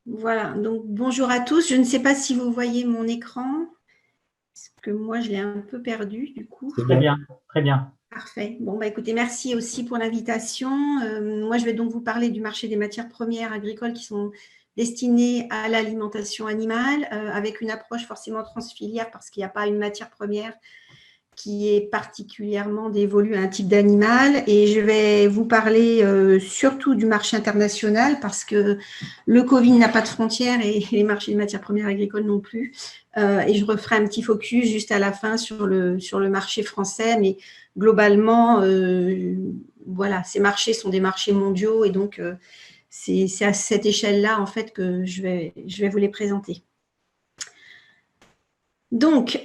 Voilà, donc bonjour à tous. Je ne sais pas si vous voyez mon écran, parce que moi je l'ai un peu perdu du coup. C'est très bien, très bien. Parfait. Bon, bah écoutez, merci aussi pour l'invitation. Moi, je vais donc vous parler du marché des matières premières agricoles qui sont destinées à l'alimentation animale, avec une approche forcément transfilière parce qu'il n'y a pas une matière première qui est particulièrement dévolue à un type d'animal. Et je vais vous parler surtout du marché international parce que le Covid n'a pas de frontières et les marchés de matières premières agricoles non plus. Et je referai un petit focus juste à la fin sur le marché français, mais globalement, voilà, ces marchés sont des marchés mondiaux et donc c'est à cette échelle-là en fait que je vais vous les présenter. Donc,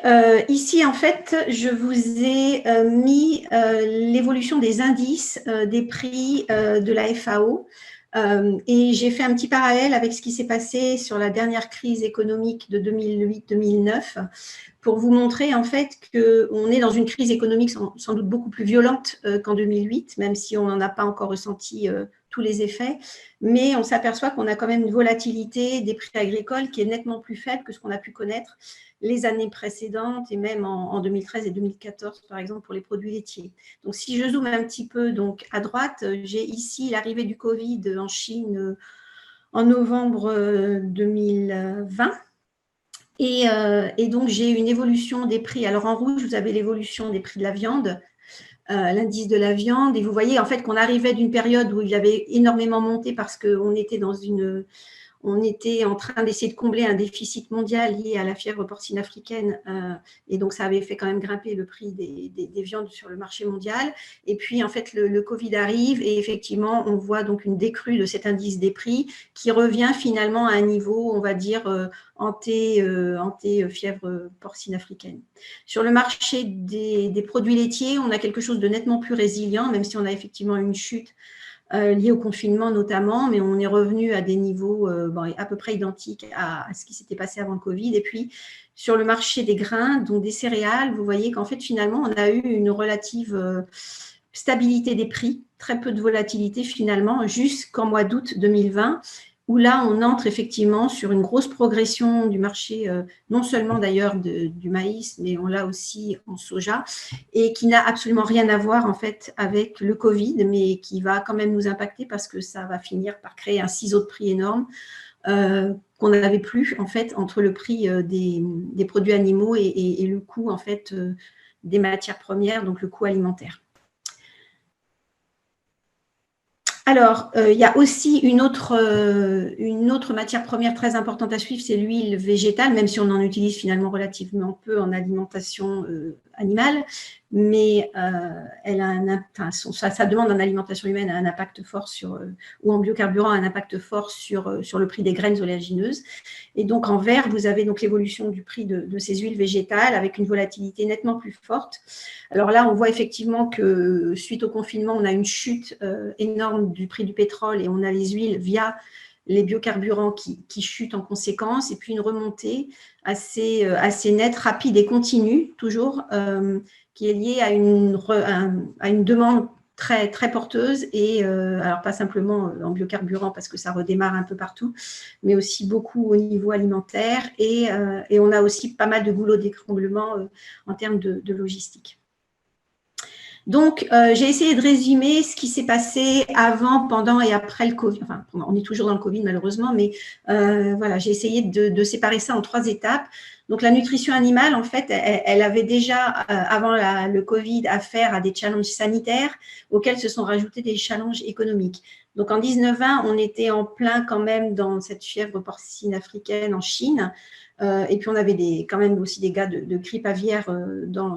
ici, en fait, je vous ai mis l'évolution des indices des prix de la FAO et j'ai fait un petit parallèle avec ce qui s'est passé sur la dernière crise économique de 2008-2009 pour vous montrer en fait qu'on est dans une crise économique sans doute beaucoup plus violente qu'en 2008, même si on n'en a pas encore ressenti tous les effets, mais on s'aperçoit qu'on a quand même une volatilité des prix agricoles qui est nettement plus faible que ce qu'on a pu connaître les années précédentes et même en 2013 et 2014, par exemple, pour les produits laitiers. Donc, si je zoome un petit peu donc, à droite, j'ai ici l'arrivée du Covid en Chine en novembre 2020. Et donc, j'ai une évolution des prix. Alors, en rouge, vous avez l'évolution des prix de la viande, l'indice de la viande. Et vous voyez, en fait, qu'on arrivait d'une période où il y avait énormément monté parce qu'on était on était en train d'essayer de combler un déficit mondial lié à la fièvre porcine africaine. Et donc, ça avait fait quand même grimper le prix des viandes sur le marché mondial. Et puis, en fait, le Covid arrive et effectivement, on voit donc une décrue de cet indice des prix qui revient finalement à un niveau, on va dire, anté-fièvre porcine africaine. Sur le marché des produits laitiers, on a quelque chose de nettement plus résilient, même si on a effectivement une chute liées au confinement notamment, mais on est revenu à des niveaux à peu près identiques à ce qui s'était passé avant le Covid. Et puis, sur le marché des grains, donc des céréales, vous voyez qu'en fait, finalement, on a eu une relative stabilité des prix, très peu de volatilité finalement, jusqu'en mois d'août 2020, où là, on entre effectivement sur une grosse progression du marché, non seulement d'ailleurs du maïs, mais on l'a aussi en soja, et qui n'a absolument rien à voir en fait avec le Covid, mais qui va quand même nous impacter parce que ça va finir par créer un ciseau de prix énorme qu'on n'avait plus en fait entre le prix des produits animaux et le coût en fait des matières premières, donc le coût alimentaire. Alors, il y a aussi une autre matière première très importante à suivre, c'est l'huile végétale, même si on en utilise finalement relativement peu en alimentation animale, mais elle a ça demande en alimentation humaine un impact fort ou en biocarburant un impact fort sur le prix des graines oléagineuses. Et donc en vert, vous avez donc l'évolution du prix de ces huiles végétales avec une volatilité nettement plus forte. Alors là, on voit effectivement que suite au confinement, on a une chute énorme du prix du pétrole et on a les huiles via les biocarburants qui chutent en conséquence, et puis une remontée assez nette, rapide et continue, toujours, qui est liée à une demande très, très porteuse, et alors pas simplement en biocarburant parce que ça redémarre un peu partout, mais aussi beaucoup au niveau alimentaire, et on a aussi pas mal de goulot d'étranglement en termes de logistique. Donc, j'ai essayé de résumer ce qui s'est passé avant, pendant et après le Covid. Enfin, on est toujours dans le Covid malheureusement, mais voilà, j'ai essayé de séparer ça en 3 étapes. Donc, la nutrition animale, en fait, elle avait déjà, avant le Covid, affaire à des challenges sanitaires auxquels se sont rajoutés des challenges économiques. Donc, en 1920, on était en plein quand même dans cette fièvre porcine africaine en Chine. Et puis, on avait quand même aussi des cas de grippe aviaire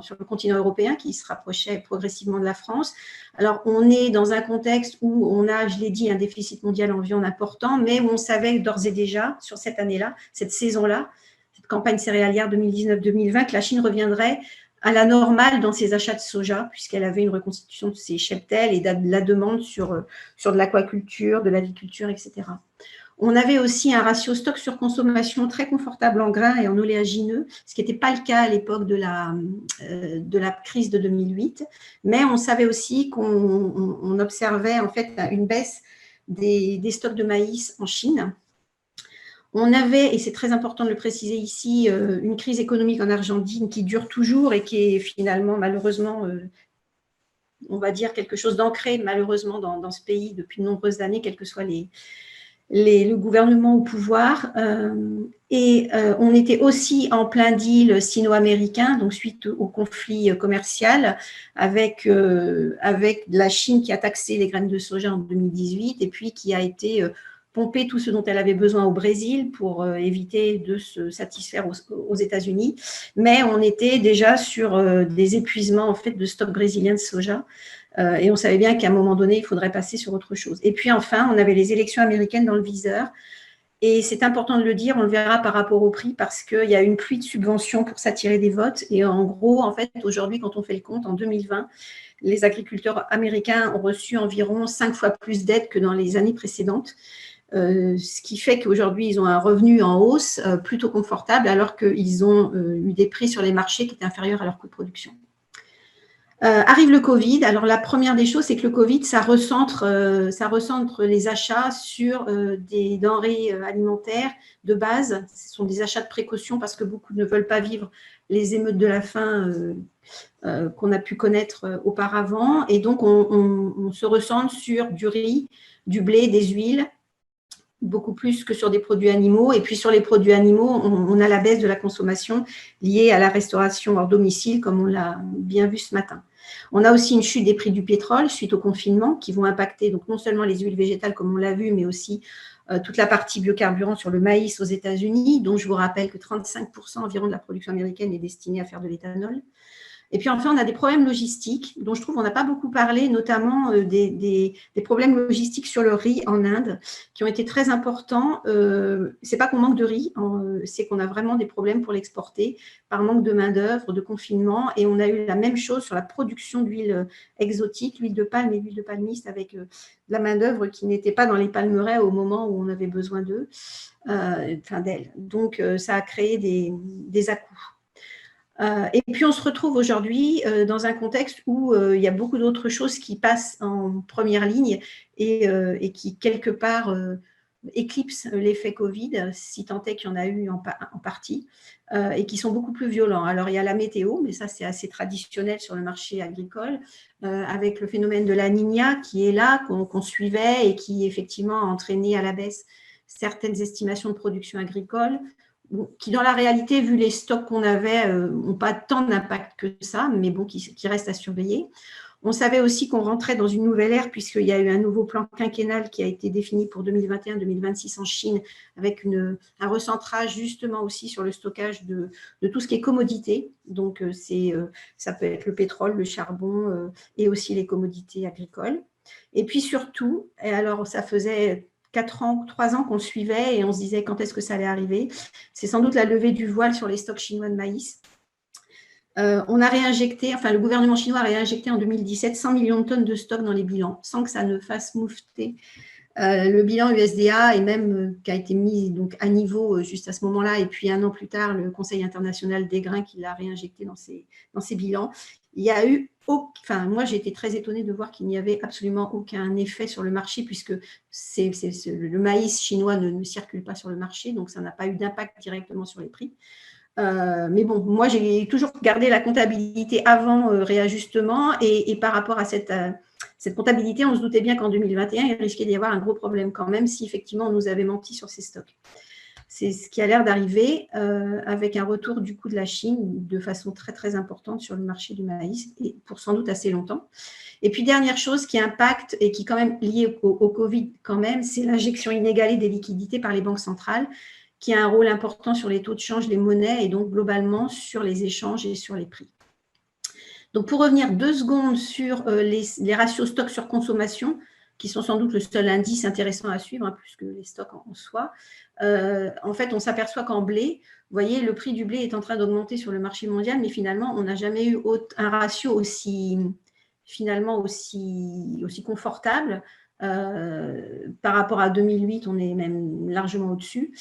sur le continent européen qui se rapprochaient progressivement de la France. Alors, on est dans un contexte où on a, je l'ai dit, un déficit mondial en viande important, mais où on savait d'ores et déjà, sur cette année-là, cette saison-là, cette campagne céréalière 2019-2020, que la Chine reviendrait à la normale dans ses achats de soja, puisqu'elle avait une reconstitution de ses cheptels et de la demande sur de l'aquaculture, de l'aviculture, etc. On avait aussi un ratio stock sur consommation très confortable en grains et en oléagineux, ce qui n'était pas le cas à l'époque de la crise de 2008. Mais on savait aussi qu'on observait en fait une baisse des stocks de maïs en Chine. On avait, et c'est très important de le préciser ici, une crise économique en Argentine qui dure toujours et qui est finalement, malheureusement, on va dire quelque chose d'ancré, malheureusement, dans ce pays depuis de nombreuses années, quel que soit le gouvernement au pouvoir. On était aussi en plein deal sino-américain, donc suite au conflit commercial avec la Chine qui a taxé les graines de soja en 2018 et puis qui a été pomper tout ce dont elle avait besoin au Brésil pour éviter de se satisfaire aux États-Unis. Mais on était déjà sur des épuisements en fait, de stocks brésiliens de soja. Et on savait bien qu'à un moment donné, il faudrait passer sur autre chose. Et puis enfin, on avait les élections américaines dans le viseur. Et c'est important de le dire, on le verra par rapport au prix, parce qu'il y a une pluie de subventions pour s'attirer des votes. Et en gros, en fait, aujourd'hui, quand on fait le compte, en 2020, les agriculteurs américains ont reçu environ 5 fois plus d'aides que dans les années précédentes. Ce qui fait qu'aujourd'hui, ils ont un revenu en hausse plutôt confortable, alors qu'ils ont eu des prix sur les marchés qui étaient inférieurs à leur coût de production. Arrive le Covid. Alors, la première des choses, c'est que le Covid, ça recentre les achats sur des denrées alimentaires de base. Ce sont des achats de précaution parce que beaucoup ne veulent pas vivre les émeutes de la faim qu'on a pu connaître auparavant. Et donc, on se recentre sur du riz, du blé, des huiles, beaucoup plus que sur des produits animaux. Et puis, sur les produits animaux, on a la baisse de la consommation liée à la restauration hors domicile, comme on l'a bien vu ce matin. On a aussi une chute des prix du pétrole suite au confinement qui vont impacter donc non seulement les huiles végétales comme on l'a vu, mais aussi toute la partie biocarburant sur le maïs aux États-Unis, dont je vous rappelle que 35% environ de la production américaine est destinée à faire de l'éthanol. Et puis enfin, on a des problèmes logistiques dont je trouve qu'on n'a pas beaucoup parlé, notamment des problèmes logistiques sur le riz en Inde qui ont été très importants. C'est pas qu'on manque de riz, c'est qu'on a vraiment des problèmes pour l'exporter par manque de main-d'œuvre, de confinement. Et on a eu la même chose sur la production d'huile exotique, l'huile de palme et l'huile de palmiste avec de la main-d'œuvre qui n'était pas dans les palmeraies au moment où on avait besoin d'eux, d'elle. Donc, ça a créé des à-coups. Et puis, on se retrouve aujourd'hui dans un contexte où il y a beaucoup d'autres choses qui passent en première ligne et qui, quelque part, éclipsent l'effet Covid, si tant est qu'il y en a eu en partie, et qui sont beaucoup plus violents. Alors, il y a la météo, mais ça, c'est assez traditionnel sur le marché agricole, avec le phénomène de la Niña qui est là, qu'on suivait et qui, effectivement, a entraîné à la baisse certaines estimations de production agricole, qui dans la réalité, vu les stocks qu'on avait, n'ont pas tant d'impact que ça, mais bon, qui restent à surveiller. On savait aussi qu'on rentrait dans une nouvelle ère puisqu'il y a eu un nouveau plan quinquennal qui a été défini pour 2021-2026 en Chine avec un recentrage justement aussi sur le stockage de tout ce qui est commodité. Donc, ça peut être le pétrole, le charbon et aussi les commodités agricoles. Et puis surtout, et alors ça faisait 3 ans qu'on le suivait et on se disait quand est-ce que ça allait arriver. C'est sans doute la levée du voile sur les stocks chinois de maïs. On a réinjecté, enfin le gouvernement chinois a réinjecté en 2017 100 millions de tonnes de stocks dans les bilans, sans que ça ne fasse moufter le bilan USDA et même qui a été mis donc, à niveau juste à ce moment-là. Et puis un an plus tard, le Conseil international des grains qui l'a réinjecté dans ses bilans. Il y a eu, moi j'ai été très étonnée de voir qu'il n'y avait absolument aucun effet sur le marché puisque le maïs chinois ne circule pas sur le marché, donc ça n'a pas eu d'impact directement sur les prix. Mais bon, moi j'ai toujours gardé la comptabilité avant réajustement et par rapport à cette comptabilité, on se doutait bien qu'en 2021, il risquait d'y avoir un gros problème quand même si effectivement on nous avait menti sur ces stocks. C'est ce qui a l'air d'arriver avec un retour du coût de la Chine de façon très, très importante sur le marché du maïs et pour sans doute assez longtemps. Et puis, dernière chose qui impacte et qui est quand même liée au Covid quand même, c'est l'injection inégalée des liquidités par les banques centrales qui a un rôle important sur les taux de change, les monnaies et donc globalement sur les échanges et sur les prix. Donc, pour revenir 2 secondes sur les ratios stock sur consommation, qui sont sans doute le seul indice intéressant à suivre, plus que les stocks en soi. En fait, on s'aperçoit qu'en blé, vous voyez, le prix du blé est en train d'augmenter sur le marché mondial, mais finalement, on n'a jamais eu un ratio aussi confortable. Par rapport à 2008, on est même largement au-dessus.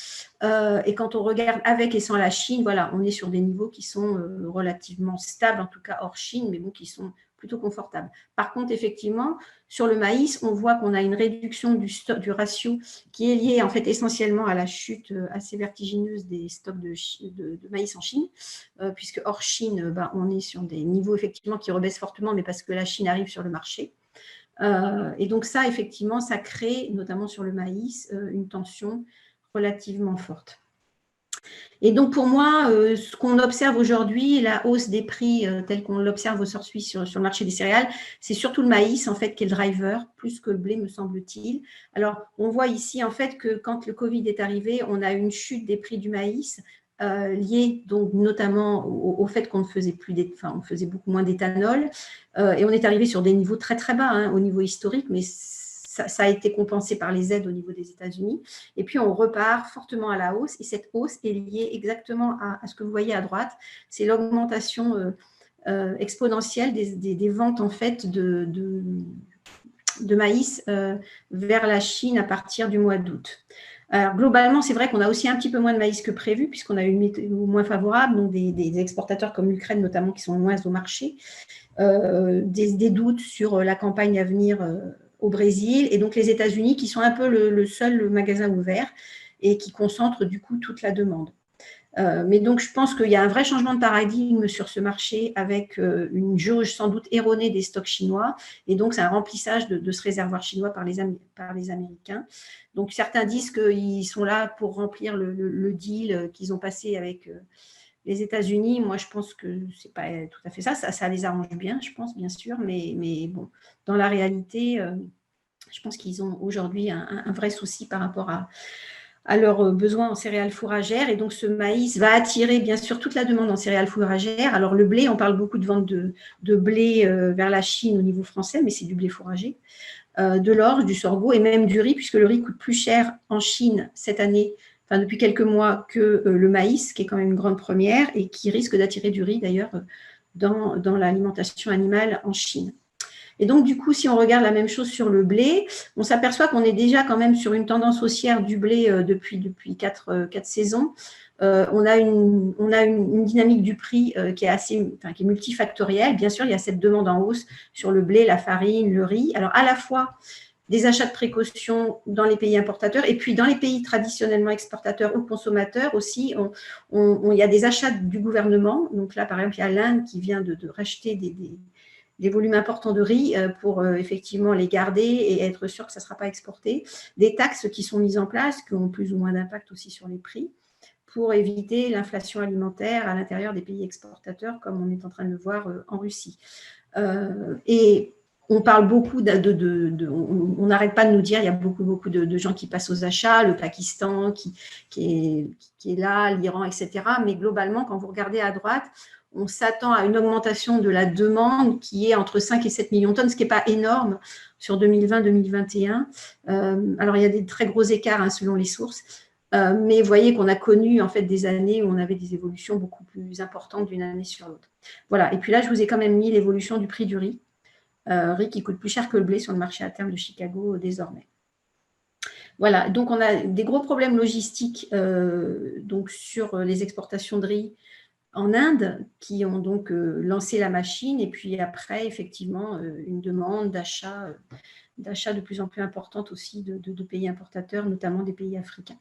Et quand on regarde avec et sans la Chine, voilà, on est sur des niveaux qui sont relativement stables, en tout cas hors Chine, mais bon, qui sont plutôt confortable. Par contre, effectivement, sur le maïs, on voit qu'on a une réduction du ratio qui est liée en fait essentiellement à la chute assez vertigineuse des stocks de maïs en Chine, puisque hors Chine, on est sur des niveaux effectivement qui rebaissent fortement, mais parce que la Chine arrive sur le marché. Et donc ça, effectivement, ça crée, notamment sur le maïs, une tension relativement forte. Et donc, pour moi, ce qu'on observe aujourd'hui, la hausse des prix telle qu'on l'observe aujourd'hui sur le marché des céréales, c'est surtout le maïs, en fait, qui est le driver, plus que le blé, me semble-t-il. Alors, on voit ici, en fait, que quand le Covid est arrivé, on a une chute des prix du maïs liée, donc, notamment au fait qu'on ne faisait plus, on faisait beaucoup moins d'éthanol. Et on est arrivé sur des niveaux très, très bas, au niveau historique, mais ça a été compensé par les aides au niveau des États-Unis. Et puis, on repart fortement à la hausse. Et cette hausse est liée exactement à ce que vous voyez à droite. C'est l'augmentation exponentielle des ventes, en fait, de maïs vers la Chine à partir du mois d'août. Alors, globalement, c'est vrai qu'on a aussi un petit peu moins de maïs que prévu, puisqu'on a eu une météo moins favorable, donc des exportateurs comme l'Ukraine, notamment, qui sont moins au marché. Des doutes sur la campagne à venir au Brésil, et donc les États-Unis qui sont un peu le seul magasin ouvert et qui concentrent du coup toute la demande. Mais donc je pense qu'il y a un vrai changement de paradigme sur ce marché avec une jauge sans doute erronée des stocks chinois, et donc c'est un remplissage de ce réservoir chinois par les Américains. Donc certains disent qu'ils sont là pour remplir le deal qu'ils ont passé avec les États-Unis. Moi, je pense que ce n'est pas tout à fait ça. Ça les arrange bien, je pense, bien sûr. Mais bon, dans la réalité, je pense qu'ils ont aujourd'hui un vrai souci par rapport à leurs besoins en céréales fourragères. Et donc, ce maïs va attirer, bien sûr, toute la demande en céréales fourragères. Alors, le blé, on parle beaucoup de vente de blé vers la Chine au niveau français, mais c'est du blé fourragé. De l'orge, du sorgho et même du riz, puisque le riz coûte plus cher en Chine cette année, enfin depuis quelques mois, que le maïs, qui est quand même une grande première et qui risque d'attirer du riz d'ailleurs dans l'alimentation animale en Chine. Et donc, du coup, si on regarde la même chose sur le blé, on s'aperçoit qu'on est déjà quand même sur une tendance haussière du blé depuis 4 saisons. On a une dynamique du prix qui est multifactorielle. Bien sûr, il y a cette demande en hausse sur le blé, la farine, le riz. Alors, à la fois des achats de précaution dans les pays importateurs et puis dans les pays traditionnellement exportateurs ou consommateurs aussi, il y a des achats du gouvernement. Donc là, par exemple, il y a l'Inde qui vient de racheter des volumes importants de riz pour effectivement les garder et être sûr que ça ne sera pas exporté. Des taxes qui sont mises en place, qui ont plus ou moins d'impact aussi sur les prix, pour éviter l'inflation alimentaire à l'intérieur des pays exportateurs, comme on est en train de le voir en Russie. Et on parle beaucoup on n'arrête pas de nous dire, il y a beaucoup de gens qui passent aux achats, le Pakistan qui est là, l'Iran, etc. Mais globalement, quand vous regardez à droite, on s'attend à une augmentation de la demande qui est entre 5 et 7 millions de tonnes, ce qui n'est pas énorme sur 2020-2021. Alors, il y a des très gros écarts selon les sources. Mais vous voyez qu'on a connu en fait des années où on avait des évolutions beaucoup plus importantes d'une année sur l'autre. Voilà. Et puis là, je vous ai quand même mis l'évolution du prix du riz. Riz qui coûte plus cher que le blé sur le marché à terme de Chicago désormais. Voilà. Donc, on a des gros problèmes logistiques donc sur les exportations de riz en Inde, qui ont donc lancé la machine, et puis après, effectivement, une demande d'achat de plus en plus importante aussi de pays importateurs, notamment des pays africains.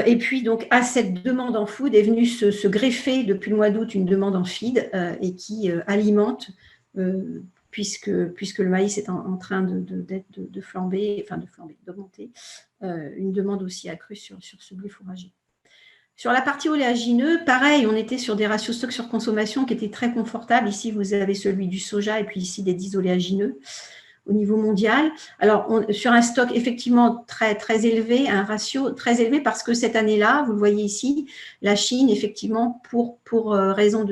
Et puis, donc, à cette demande en food est venue se greffer depuis le mois d'août une demande en feed et qui alimente, puisque le maïs est en train de flamber, d'augmenter, une demande aussi accrue sur ce blé fourragé. Sur la partie oléagineux, pareil, on était sur des ratios stock sur consommation qui étaient très confortables. Ici, vous avez celui du soja et puis ici des 10 oléagineux au niveau mondial. Alors, sur un stock effectivement très, très élevé, un ratio très élevé parce que cette année-là, vous le voyez ici, la Chine, effectivement, pour raison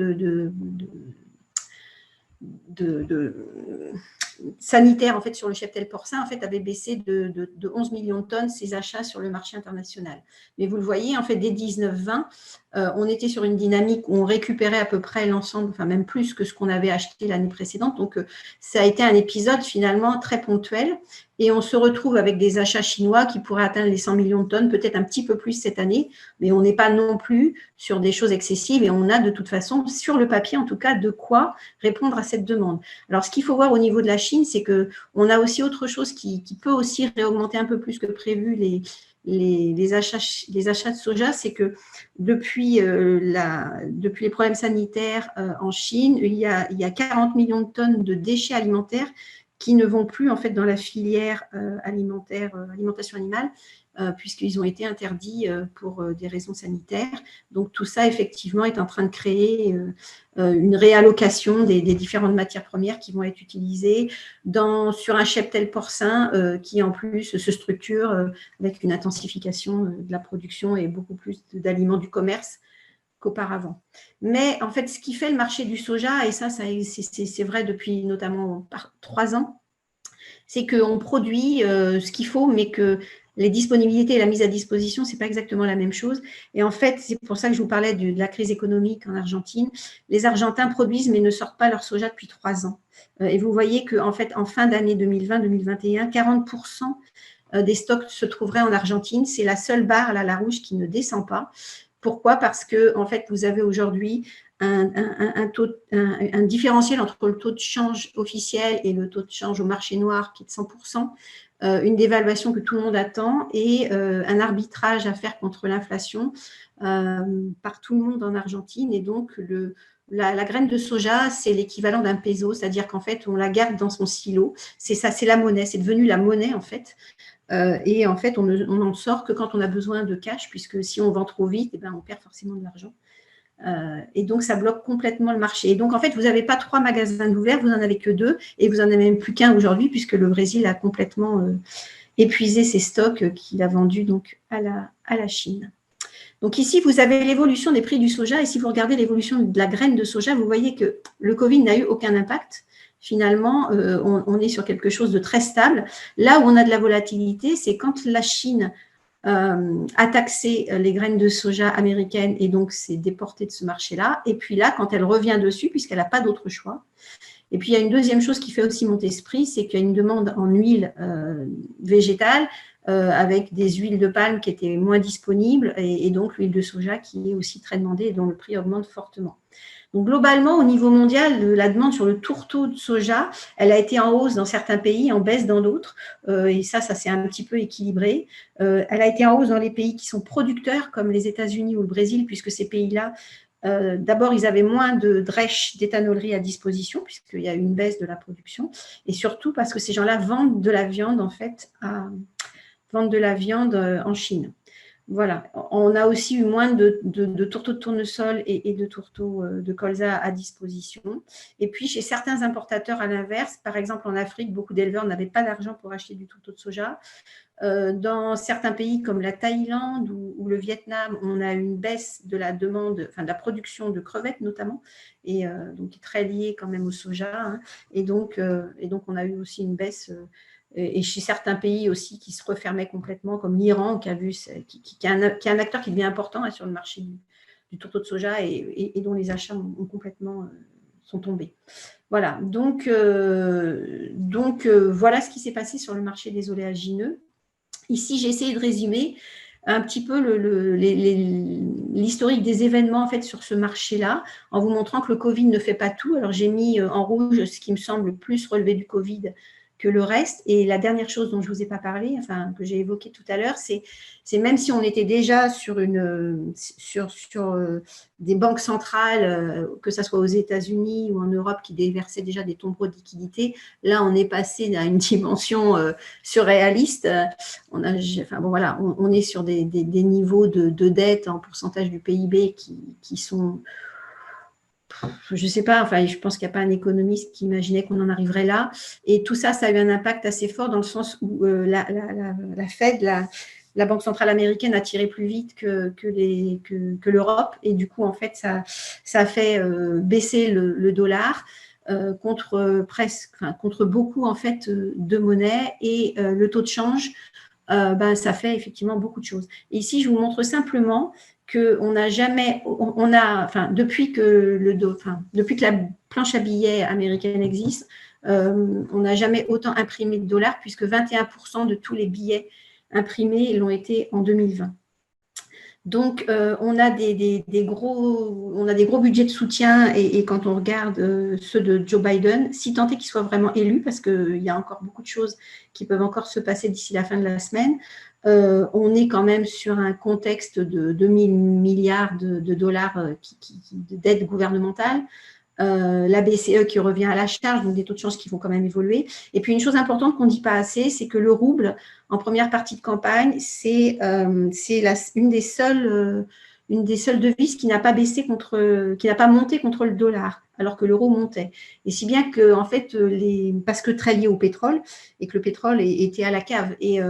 sanitaire en fait sur le cheptel porcin en fait avait baissé de 11 millions de tonnes ses achats sur le marché international. Mais vous le voyez en fait dès 19-20 on était sur une dynamique où on récupérait à peu près l'ensemble, enfin même plus que ce qu'on avait acheté l'année précédente. Donc ça a été un épisode finalement très ponctuel et on se retrouve avec des achats chinois qui pourraient atteindre les 100 millions de tonnes, peut-être un petit peu plus cette année, mais on n'est pas non plus sur des choses excessives et on a de toute façon sur le papier en tout cas de quoi répondre à cette demande. demande. Alors, ce qu'il faut voir au niveau de la Chine, c'est qu'on a aussi autre chose qui peut aussi réaugmenter un peu plus que prévu les achats de soja, c'est que depuis les problèmes sanitaires en Chine, il y a 40 millions de tonnes de déchets alimentaires qui ne vont plus en fait dans la filière alimentation animale, puisqu'ils ont été interdits pour des raisons sanitaires. Donc tout ça, effectivement, est en train de créer une réallocation des différentes matières premières qui vont être utilisées sur un cheptel porcin qui, en plus, se structure avec une intensification de la production et beaucoup plus d'aliments du commerce qu'auparavant. Mais en fait, ce qui fait le marché du soja, et ça c'est vrai depuis notamment 3 ans, c'est qu'on produit ce qu'il faut, mais que les disponibilités et la mise à disposition, ce n'est pas exactement la même chose. Et en fait, c'est pour ça que je vous parlais de la crise économique en Argentine. Les Argentins produisent, mais ne sortent pas leur soja depuis 3 ans. Et vous voyez qu'en fait, en fin d'année 2020-2021, 40% des stocks se trouveraient en Argentine. C'est la seule barre, là, la rouge, qui ne descend pas. Pourquoi? Parce que, en fait, vous avez aujourd'hui un différentiel entre le taux de change officiel et le taux de change au marché noir qui est de 100%, une dévaluation que tout le monde attend et un arbitrage à faire contre l'inflation par tout le monde en Argentine. Et donc, la graine de soja, c'est l'équivalent d'un peso, c'est-à-dire qu'en fait, on la garde dans son silo. C'est ça, c'est la monnaie, c'est devenu la monnaie en fait. Et en fait, on n'en sort que quand on a besoin de cash, puisque si on vend trop vite, eh ben, on perd forcément de l'argent. Et donc, ça bloque complètement le marché. Et donc, en fait, vous n'avez pas 3 magasins ouverts, vous n'en avez que 2, et vous n'en avez même plus qu'un aujourd'hui, puisque le Brésil a complètement épuisé ses stocks qu'il a vendus donc, à la Chine. Donc ici, vous avez l'évolution des prix du soja, et si vous regardez l'évolution de la graine de soja, vous voyez que le Covid n'a eu aucun impact. Finalement, on est sur quelque chose de très stable. Là où on a de la volatilité, c'est quand la Chine a taxé les graines de soja américaines et donc s'est déportée de ce marché-là. Et puis là, quand elle revient dessus, puisqu'elle n'a pas d'autre choix. Et puis, il y a une deuxième chose qui fait aussi monter ce prix, c'est qu'il y a une demande en huile végétale avec des huiles de palme qui étaient moins disponibles et donc l'huile de soja qui est aussi très demandée et dont le prix augmente fortement. Donc, globalement, au niveau mondial, la demande sur le tourteau de soja, elle a été en hausse dans certains pays, en baisse dans d'autres. Et ça s'est un petit peu équilibré. Elle a été en hausse dans les pays qui sont producteurs, comme les États-Unis ou le Brésil, puisque ces pays-là, d'abord, ils avaient moins de drèches d'éthanolerie à disposition, puisqu'il y a eu une baisse de la production. Et surtout parce que ces gens-là vendent de la viande, en fait, en Chine. Voilà, on a aussi eu moins de tourteaux de tournesol et de tourteaux de colza à disposition. Et puis, chez certains importateurs, à l'inverse, par exemple en Afrique, beaucoup d'éleveurs n'avaient pas d'argent pour acheter du tourteau de soja. Dans certains pays comme la Thaïlande ou le Vietnam, on a une baisse de la demande, enfin de la production de crevettes notamment, et donc qui est très liée quand même au soja. Hein. Et donc, on a eu aussi une baisse et chez certains pays aussi qui se refermaient complètement, comme l'Iran, qui est un acteur qui devient important sur le marché du tourteau de soja et dont les achats ont complètement sont tombés. Voilà, donc voilà ce qui s'est passé sur le marché des oléagineux. Ici, j'ai essayé de résumer un petit peu l'historique des événements en fait, sur ce marché-là, en vous montrant que le Covid ne fait pas tout. Alors, j'ai mis en rouge ce qui me semble plus relever du Covid que le reste. Et la dernière chose dont je ne vous ai pas parlé, enfin que j'ai évoqué tout à l'heure, c'est même si on était déjà sur des banques centrales, que ce soit aux États-Unis ou en Europe, qui déversaient déjà des tombereaux de liquidités, là on est passé à une dimension surréaliste. On est sur des niveaux de dette en pourcentage du PIB qui sont... Je ne sais pas, enfin, je pense qu'il n'y a pas un économiste qui imaginait qu'on en arriverait là. Et tout ça, ça a eu un impact assez fort dans le sens où la Fed, la Banque centrale américaine, a tiré plus vite que l'Europe. Et du coup, en fait, ça a fait baisser le dollar contre beaucoup en fait, de monnaies. Et le taux de change, ça fait effectivement beaucoup de choses. Et ici, je vous montre simplement qu'on n'a jamais, depuis que la planche à billets américaine existe, on n'a jamais autant imprimé de dollars, puisque 21% de tous les billets imprimés l'ont été en 2020. Donc, on a des gros budgets de soutien et quand on regarde ceux de Joe Biden, si tant est qu'il soit vraiment élu, parce qu'il y a encore beaucoup de choses qui peuvent encore se passer d'ici la fin de la semaine, on est quand même sur un contexte de 2000 milliards de dollars d'aide gouvernementale. La BCE qui revient à la charge, donc des taux de change qui vont quand même évoluer. Et puis une chose importante qu'on ne dit pas assez, c'est que le rouble, en première partie de campagne, c'est une des seules devises qui n'a pas baissé qui n'a pas monté contre le dollar, alors que l'euro montait. Et si bien que, en fait, parce que très lié au pétrole, et que le pétrole était à la cave. Et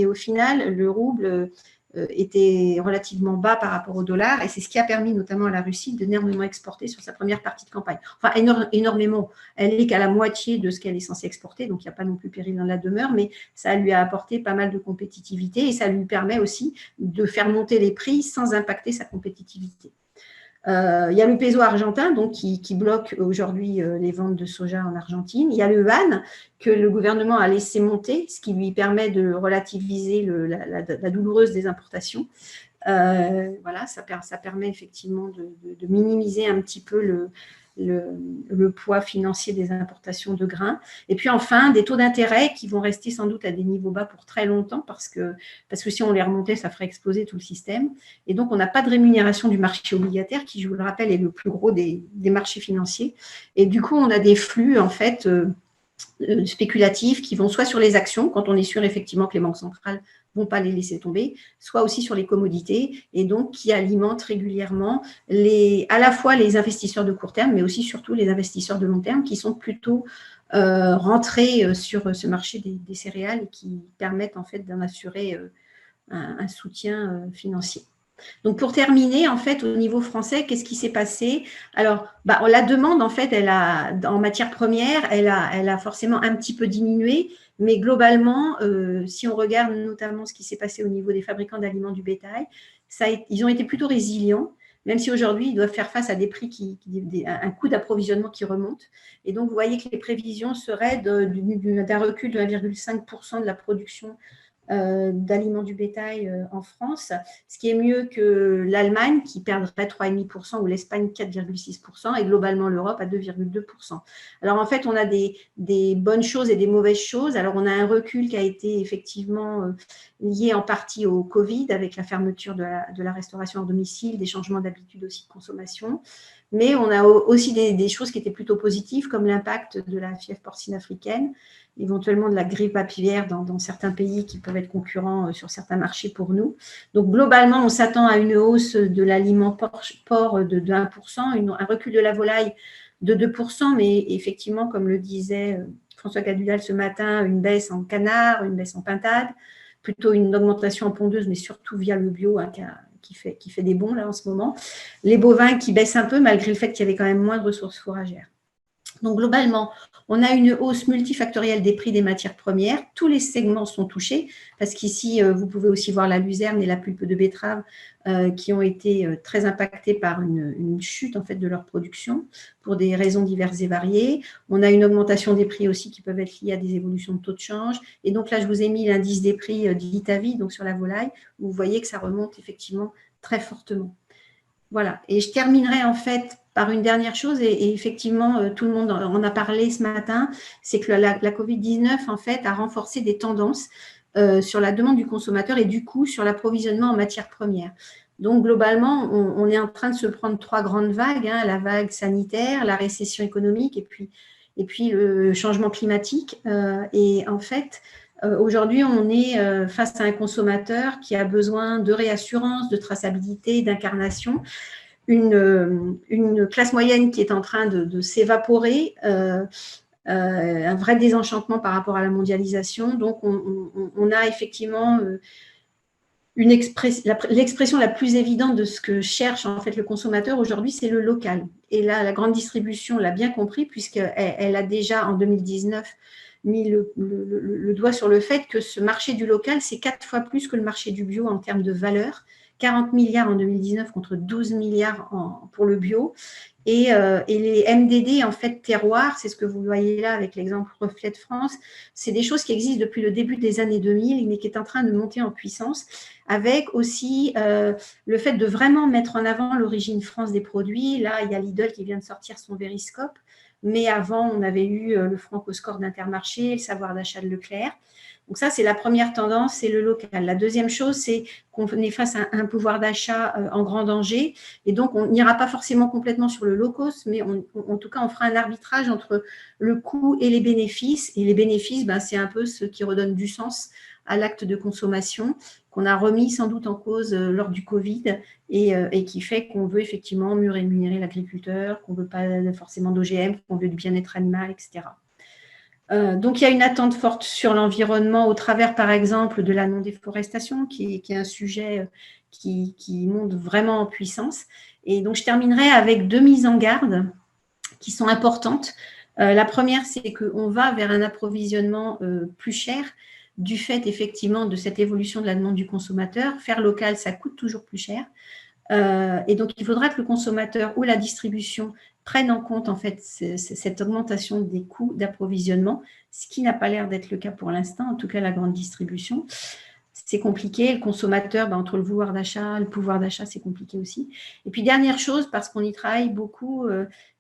au final, le rouble était relativement bas par rapport au dollar, et c'est ce qui a permis notamment à la Russie d'énormément exporter sur sa première partie de campagne. Enfin, énormément. Elle n'est qu'à la moitié de ce qu'elle est censée exporter, donc il n'y a pas non plus péril dans la demeure, mais ça lui a apporté pas mal de compétitivité et ça lui permet aussi de faire monter les prix sans impacter sa compétitivité. Il y a le peso argentin donc, qui bloque aujourd'hui les ventes de soja en Argentine. Il y a le yuan que le gouvernement a laissé monter, ce qui lui permet de relativiser la douloureuse des importations. Voilà, ça permet effectivement de minimiser un petit peu le poids financier des importations de grains. Et puis enfin, des taux d'intérêt qui vont rester sans doute à des niveaux bas pour très longtemps parce que si on les remontait, ça ferait exploser tout le système. Et donc, on n'a pas de rémunération du marché obligataire qui, je vous le rappelle, est le plus gros des marchés financiers. Et du coup, on a des flux, en fait, spéculatifs qui vont soit sur les actions, quand on est sûr effectivement que les banques centrales ne vont pas les laisser tomber, soit aussi sur les commodités, et donc qui alimentent régulièrement à la fois les investisseurs de court terme, mais aussi surtout les investisseurs de long terme qui sont plutôt rentrés sur ce marché des céréales et qui permettent en fait d'en assurer un soutien financier. Donc, pour terminer, en fait, au niveau français, qu'est-ce qui s'est passé? Alors, la demande, en fait, en matière première, elle a forcément un petit peu diminué, mais globalement, si on regarde notamment ce qui s'est passé au niveau des fabricants d'aliments du bétail, ils ont été plutôt résilients, même si aujourd'hui, ils doivent faire face à des prix, un coût d'approvisionnement qui remonte. Et donc, vous voyez que les prévisions seraient d'un recul de 1,5% de la production d'aliments du bétail en France, ce qui est mieux que l'Allemagne qui perdrait 3,5% ou l'Espagne 4,6% et globalement l'Europe à 2,2%. Alors en fait, on a des bonnes choses et des mauvaises choses. Alors on a un recul qui a été effectivement lié en partie au Covid avec la fermeture de la restauration hors domicile, des changements d'habitude aussi de consommation. Mais on a aussi des choses qui étaient plutôt positives, comme l'impact de la fièvre porcine africaine, éventuellement de la grippe aviaire dans certains pays qui peuvent être concurrents sur certains marchés pour nous. Donc, globalement, on s'attend à une hausse de l'aliment porc de 1%, un recul de la volaille de 2%, mais effectivement, comme le disait François Cadudal ce matin, une baisse en canard, une baisse en pintade, plutôt une augmentation en pondeuse, mais surtout via le bio, qui fait des bons là en ce moment. Les bovins qui baissent un peu, malgré le fait qu'il y avait quand même moins de ressources fourragères. Donc, globalement, on a une hausse multifactorielle des prix des matières premières. Tous les segments sont touchés parce qu'ici, vous pouvez aussi voir la luzerne et la pulpe de betterave qui ont été très impactés par une chute en fait, de leur production pour des raisons diverses et variées. On a une augmentation des prix aussi qui peuvent être liées à des évolutions de taux de change. Et donc là, je vous ai mis l'indice des prix d'Itavi, donc sur la volaille, où vous voyez que ça remonte effectivement très fortement. Voilà. Et je terminerai en fait par une dernière chose, et effectivement, tout le monde en a parlé ce matin, c'est que la Covid-19, en fait, a renforcé des tendances sur la demande du consommateur et du coup, sur l'approvisionnement en matières premières. Donc, globalement, on est en train de se prendre 3 grandes vagues, la vague sanitaire, la récession économique et puis le changement climatique. Et en fait, aujourd'hui, on est face à un consommateur qui a besoin de réassurance, de traçabilité, d'incarnation. Une classe moyenne qui est en train de s'évaporer, un vrai désenchantement par rapport à la mondialisation. Donc, on a effectivement l'expression la plus évidente de ce que cherche en fait le consommateur aujourd'hui, c'est le local. Et là, la grande distribution l'a bien compris puisqu'elle a déjà en 2019 mis le doigt sur le fait que ce marché du local, c'est 4 fois plus que le marché du bio en termes de valeur, 40 milliards en 2019 contre 12 milliards pour le bio. Et les MDD, en fait, terroirs, c'est ce que vous voyez là avec l'exemple Reflet de France, c'est des choses qui existent depuis le début des années 2000, mais qui est en train de monter en puissance, avec aussi le fait de vraiment mettre en avant l'origine France des produits. Là, il y a Lidl qui vient de sortir son Vériscope, mais avant, on avait eu le Franco-Score d'Intermarché, le savoir d'achat de Leclerc. Donc ça, c'est la première tendance, c'est le local. La deuxième chose, c'est qu'on est face à un pouvoir d'achat en grand danger. Et donc, on n'ira pas forcément complètement sur le low cost, mais en tout cas, on fera un arbitrage entre le coût et les bénéfices. Et les bénéfices, ben, c'est un peu ce qui redonne du sens à l'acte de consommation, qu'on a remis sans doute en cause lors du Covid et qui fait qu'on veut effectivement mieux rémunérer l'agriculteur, qu'on ne veut pas forcément d'OGM, qu'on veut du bien-être animal, etc. Donc, il y a une attente forte sur l'environnement au travers, par exemple, de la non-déforestation, qui est un sujet qui monte vraiment en puissance. Et donc, je terminerai avec 2 mises en garde qui sont importantes. La première, c'est qu'on va vers un approvisionnement plus cher du fait, effectivement, de cette évolution de la demande du consommateur. Faire local, ça coûte toujours plus cher. Et donc, il faudra que le consommateur ou la distribution prennent en compte en fait cette augmentation des coûts d'approvisionnement, ce qui n'a pas l'air d'être le cas pour l'instant, en tout cas la grande distribution. C'est compliqué, le consommateur, entre le pouvoir d'achat, c'est compliqué aussi. Et puis, dernière chose, parce qu'on y travaille beaucoup,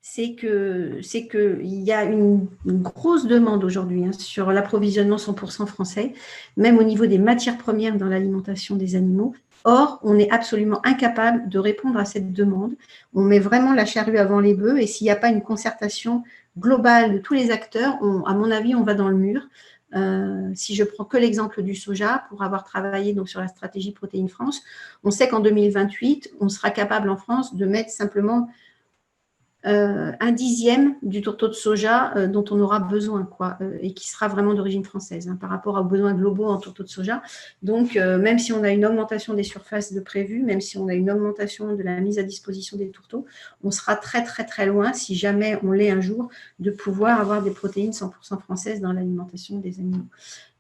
c'est qu'il y a une grosse demande aujourd'hui sur l'approvisionnement 100% français, même au niveau des matières premières dans l'alimentation des animaux. Or, on est absolument incapable de répondre à cette demande. On met vraiment la charrue avant les bœufs et s'il n'y a pas une concertation globale de tous les acteurs, à mon avis, on va dans le mur. Si je prends que l'exemple du soja, pour avoir travaillé donc sur la stratégie Protéines France, on sait qu'en 2028, on sera capable en France de mettre simplement 1/10 du tourteau de soja dont on aura besoin, et qui sera vraiment d'origine française par rapport aux besoins globaux en tourteau de soja. Donc, même si on a une augmentation des surfaces de prévues, même si on a une augmentation de la mise à disposition des tourteaux, on sera très, très, très loin, si jamais on l'est un jour, de pouvoir avoir des protéines 100% françaises dans l'alimentation des animaux.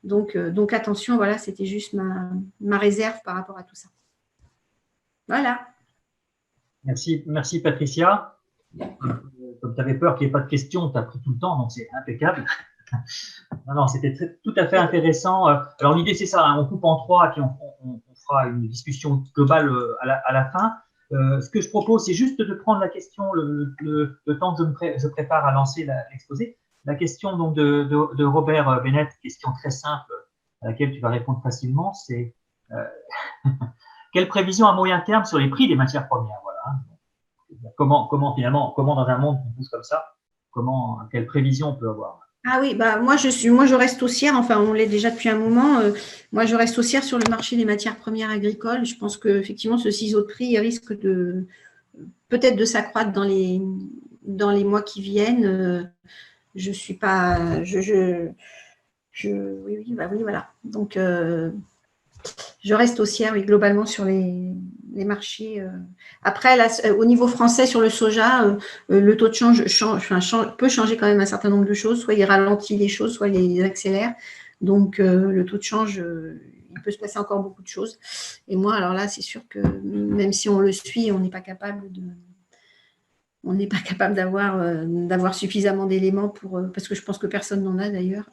Donc attention, voilà, c'était juste ma réserve par rapport à tout ça. Voilà. Merci Patricia. Comme tu avais peur qu'il n'y ait pas de questions, tu as pris tout le temps, donc c'est impeccable. Non, c'était tout à fait intéressant. Alors l'idée c'est ça, on coupe en 3 et puis on fera une discussion globale à la fin. Ce que je propose, c'est juste de prendre la question, le temps que je prépare à lancer l'exposé. La question donc de Robert Bennett, question très simple à laquelle tu vas répondre facilement, c'est quelle prévision à moyen terme sur les prix des matières premières, voilà. Comment finalement, dans un monde qui bouge comme ça, quelle prévision on peut avoir? Ah oui, moi je reste haussière, enfin on l'est déjà depuis un moment, moi je reste haussière sur le marché des matières premières agricoles. Je pense qu'effectivement ce ciseau de prix risque peut-être de s'accroître dans les mois qui viennent. Je suis pas, oui, voilà. Donc je reste haussière, oui, globalement sur les marchés. Après, là, au niveau français, sur le soja, le taux de change peut changer quand même un certain nombre de choses. Soit il ralentit les choses, soit il les accélère. Donc, le taux de change, il peut se passer encore beaucoup de choses. Et moi, alors là, c'est sûr que même si on le suit, on n'est pas capable d'avoir suffisamment d'éléments parce que je pense que personne n'en a d'ailleurs,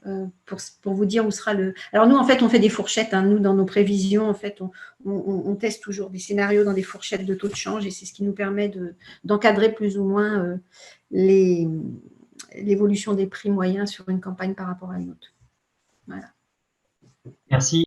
pour vous dire où sera le… Alors nous, en fait, on fait des fourchettes. Nous, dans nos prévisions, en fait, on teste toujours des scénarios dans des fourchettes de taux de change et c'est ce qui nous permet d'encadrer plus ou moins l'évolution des prix moyens sur une campagne par rapport à une autre. Voilà. Merci.